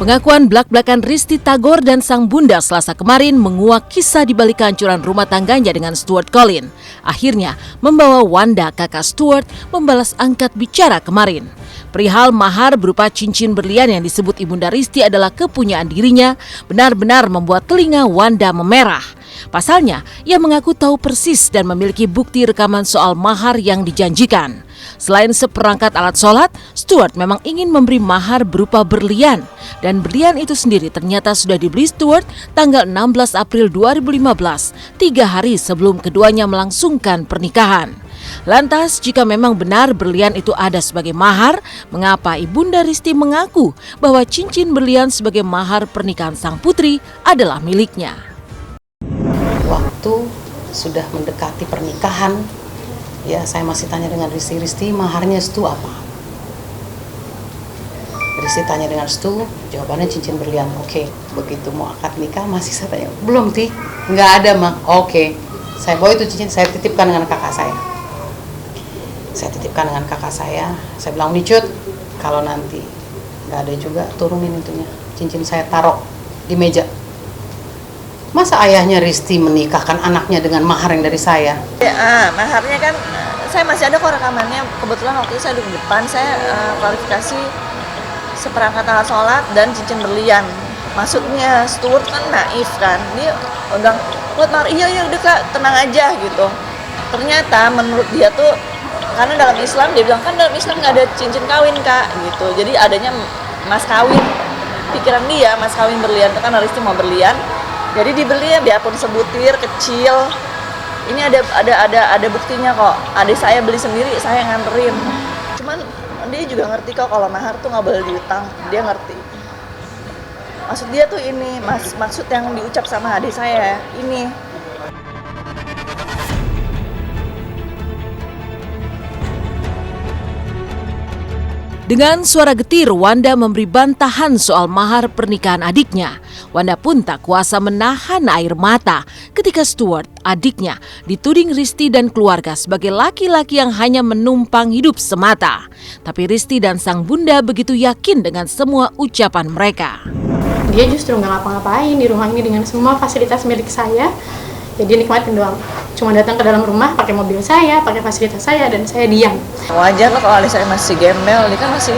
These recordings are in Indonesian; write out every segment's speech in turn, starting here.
Pengakuan blak-blakan Risty Tagor dan sang bunda Selasa kemarin menguak kisah di balik kehancuran rumah tangganya dengan Stuart Collin. Akhirnya membawa Wanda, kakak Stuart, membalas angkat bicara kemarin. Perihal mahar berupa cincin berlian yang disebut Ibunda Risty adalah kepunyaan dirinya, benar-benar membuat telinga Wanda memerah. Pasalnya, ia mengaku tahu persis dan memiliki bukti rekaman soal mahar yang dijanjikan. Selain seperangkat alat sholat, Stuart memang ingin memberi mahar berupa berlian. Dan berlian itu sendiri ternyata sudah dibeli Stuart tanggal 16 April 2015, 3 hari sebelum keduanya melangsungkan pernikahan. Lantas, jika memang benar berlian itu ada sebagai mahar, mengapa Ibunda Risty mengaku bahwa cincin berlian sebagai mahar pernikahan sang putri adalah miliknya? Waktu sudah mendekati pernikahan, ya saya masih tanya dengan Risty, maharnya Stu apa? Risty tanya dengan Stu, jawabannya cincin berlian. Oke, begitu mau akad nikah masih saya tanya, belum Ti? Nggak ada Mak. Oke, saya bawa itu cincin, saya titipkan dengan kakak saya. Saya bilang, Nicut, kalau nanti nggak ada juga turunin itunya, cincin saya taruh di meja. Masa ayahnya Risty menikahkan anaknya dengan mahar yang dari saya? Ya, maharnya kan saya masih ada kok rekamannya. Kebetulan waktu itu saya duduk depan, saya klarifikasi seperangkat alat sholat dan cincin berlian. Maksudnya Stuart kan naif kan, dia bilang, buat mahar, iya udah Kak, tenang aja gitu. Ternyata menurut dia tuh, karena dalam Islam, dia bilang kan dalam Islam nggak ada cincin kawin Kak gitu. Jadi adanya mas kawin. Pikiran dia mas kawin berlian, kan Risty mau berlian. Jadi dibeli ya biarpun sebutir kecil. Ini ada buktinya kok. Adik saya beli sendiri, saya nganterin. Cuman dia juga ngerti kok kalau mahar tuh nggak boleh diutang. Dia ngerti. Maksud dia tuh ini, maksud yang diucap sama adik saya ini. Dengan suara getir, Wanda memberi bantahan soal mahar pernikahan adiknya. Wanda pun tak kuasa menahan air mata ketika Stuart, adiknya, dituding Risty dan keluarga sebagai laki-laki yang hanya menumpang hidup semata. Tapi Risty dan sang bunda begitu yakin dengan semua ucapan mereka. Dia justru nggak ngapa-ngapain di rumah ini dengan semua fasilitas milik saya. Jadi nikmatin doang. Cuma datang ke dalam rumah pakai mobil saya, pakai fasilitas saya, dan saya diam. Wajar lah kalau adik saya masih gembel, dia kan masih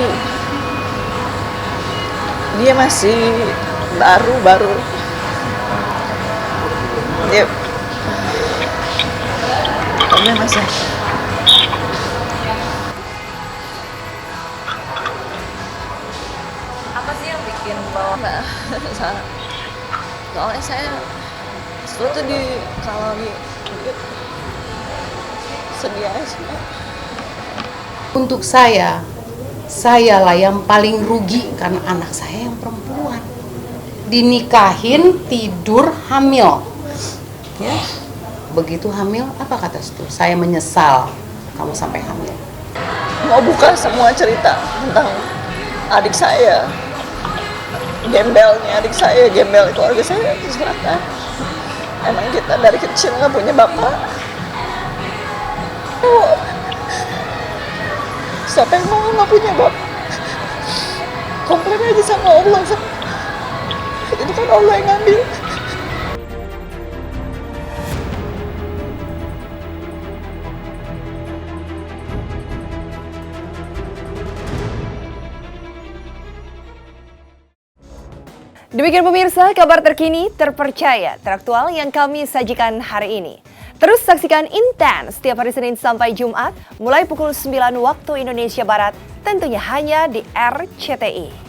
baru. Dia masih. Apa sih yang bikin bawa? Soalnya saya tuh kalau sedih aja. Untuk saya lah yang paling rugi karena anak saya yang perempuan. Dinikahin, tidur, hamil. Ya. Begitu hamil, apa kata Stu? Saya menyesal kamu sampai hamil. Mau buka semua cerita tentang adik saya. Gembelnya adik saya, gembel keluarga saya, silakan. Emang kita dari kecil nggak punya bapak. Siapa yang mau nggak punya bapak? Komplain aja sama Allah. Itu kan Allah yang ngambil. Demikian pemirsa, kabar terkini, terpercaya, teraktual yang kami sajikan hari ini. Terus saksikan Intens setiap hari Senin sampai Jumat, mulai pukul 9 waktu Indonesia Barat, tentunya hanya di RCTI.